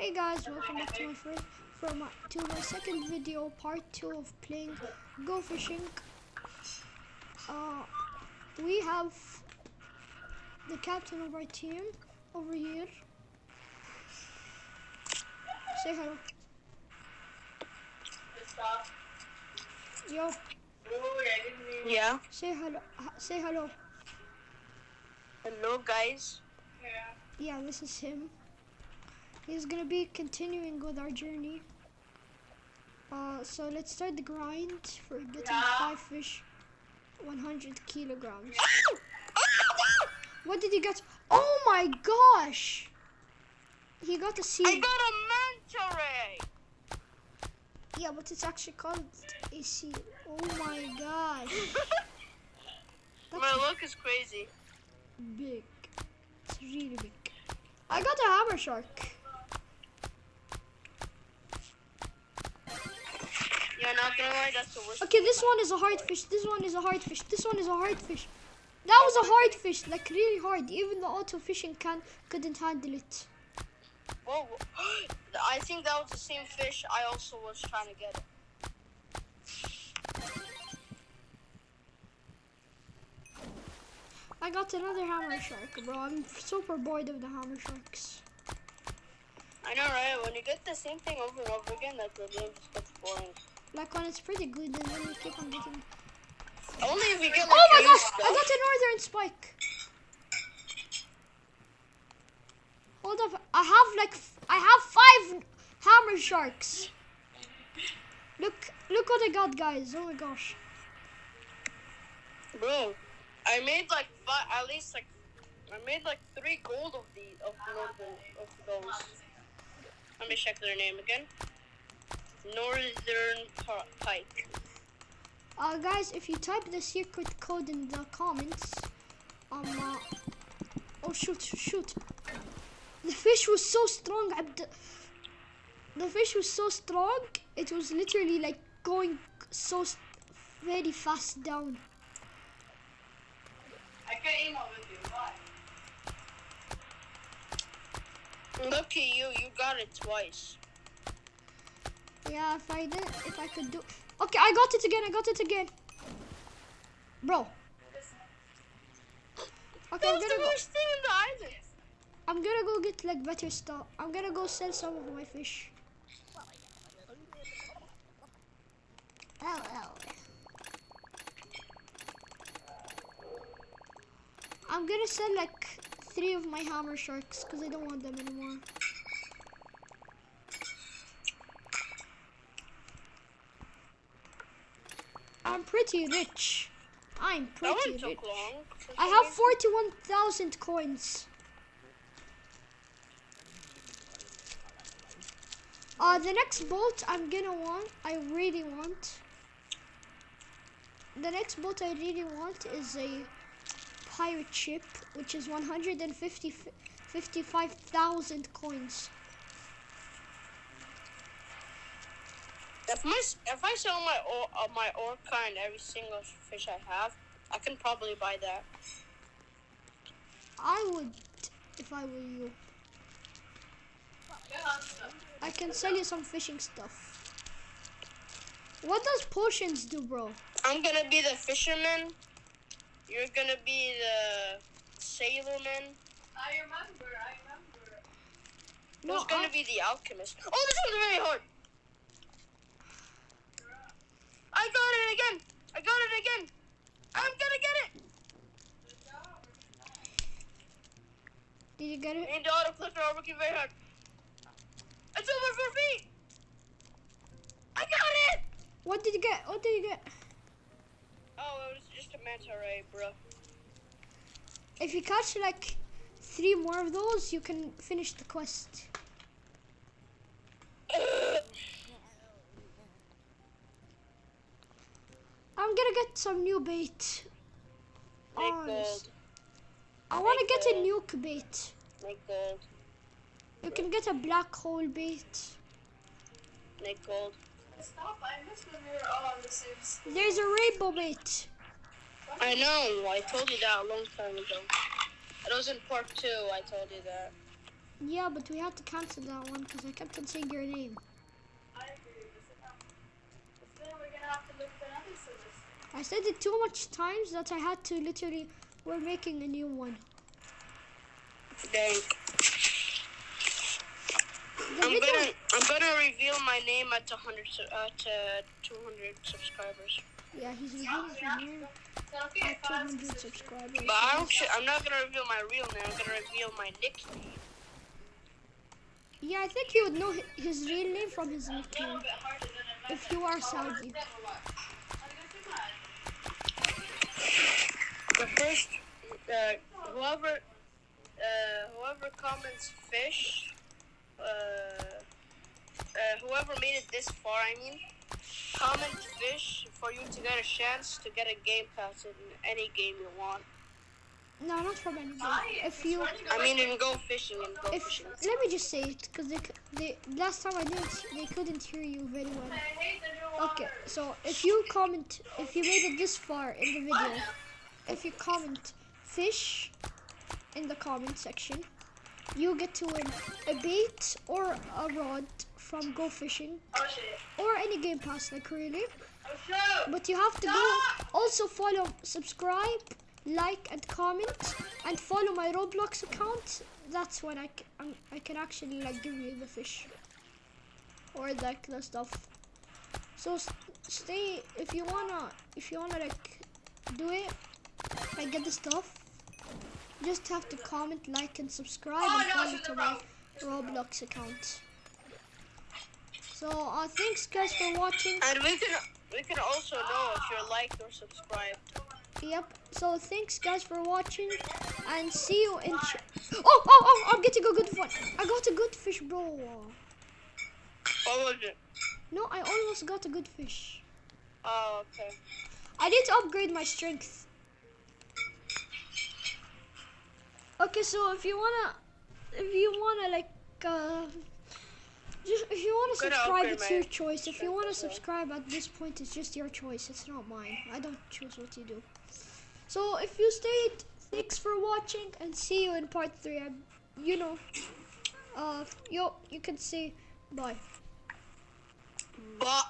Hey guys, welcome back to my second video, part 2 of playing Go Fishing. We have the captain of our team over here. Say hello. Yo. Yeah. Say hello. Say hello. Hello, guys. Yeah, this is him. He's gonna be continuing with our journey. So let's start the grind for getting 5 fish, 100 kilograms. What did he get? Oh my gosh! He got a sea. I got a manta ray. Yeah, but it's actually called a seal. Oh my gosh! My luck is crazy. Big. It's really big. I got a hammer shark. Yeah, not gonna lie, that's the worst. Okay, this one is a hard fish. This one is a hard fish. This one is a hard fish. That was a hard fish, like really hard. Even the auto fishing couldn't handle it. Whoa, I think that was the same fish I also was trying to get. I got another hammer shark, bro. I'm super bored of the hammer sharks. I know, right? When you get the same thing over and over again, like the game just gets boring. Like when it's pretty good, and then you keep on getting. Only if you get like. Oh my new gosh! stuff. I got a northern spike. Hold up! I have 5 hammer sharks. Look what I got, guys! Oh my gosh! Bro, I made like at least like I made like 3 gold of those. Let me check their name again. Northern Pike. Guys, if you type the secret code in the comments, oh shoot! The fish was so strong. The fish was so strong. It was literally like going so very fast down. I can email with you. Why? Look at you got it twice. Yeah, if I could do. Okay, I got it again. Bro. Okay, That was the worst thing in the island. I'm gonna go get like better stuff. I'm gonna go sell some of my fish. Oh. I'm gonna sell like 3 of my hammer sharks because I don't want them anymore. I'm pretty rich. I'm pretty That one rich. took long. I have 41,000 coins. The next boat I really want. The next boat I really want is a pirate ship, which is 55,000 coins. If I sell my orca and every single fish I have, I can probably buy that. I would, if I were you. I can sell you some fishing stuff. What does potions do, bro? I'm gonna be the fisherman. You're gonna be the sailorman. I remember. Who's gonna be the alchemist? Oh, this one's very hard. I got it again. I'm gonna get it. Did you get it? Me and the autoclicker are working very hard. It's over 4 feet. I got it. What did you get? Oh, it was just a manta ray, bro. If you catch like 3 more of those, you can finish the quest. I'm gonna get some new bait. Make gold. I wanna get a gold. nuke bait. Make gold. You can get a black hole bait. Make gold. Stop, I missed when we were all on the same school. There's a rainbow bait. I know. I told you that a long time ago. It was in part 2. I told you that. Yeah, but we had to cancel that one because I kept on saying your name. I agree with it. But then we're gonna have to look for another suggestion. I said it too much times that I had to literally. We're making a new one. Dang. I'm gonna reveal my name at 200 subscribers. Yeah, he's revealing his name at 200 subscribers. But I'm not gonna reveal my real name. I'm gonna reveal my nickname. Yeah, I think you would know his real name from his nickname. If you are Saudi. The first, whoever comments fish, whoever made it this far, I mean, comment fish for you to get a chance to get a game pass in any game you want. No, not from anybody. If you, I mean, in Go Fishing and Go if Fishing. let me just say it, because they last time they couldn't hear you very well. Okay, so if you comment, if you made it this far in the video, if you comment fish in the comment section, you get to win a bait or a rod from Go Fishing or any game pass, like really. But you have to go also follow, subscribe, like and comment, and follow my Roblox account. That's when I can actually like give you the fish or like the stuff. So stay if you wanna like do it, like get the stuff. You just have to comment, like and subscribe and follow to my Roblox account. So thanks guys for watching. And we can also know if you're liked or subscribed. Yep. So thanks guys for watching, and see you in. Oh! I'm getting a good one. I got a good fish, bro. What was it? No, I almost got a good fish. Oh, okay. I need to upgrade my strength. Okay, so if you wanna like just if you wanna subscribe, it's your choice. If you wanna subscribe at this point, it's just your choice. It's not mine. I don't choose what you do. So if you stayed, thanks for watching, and see you in part 3. You can say bye. Bye.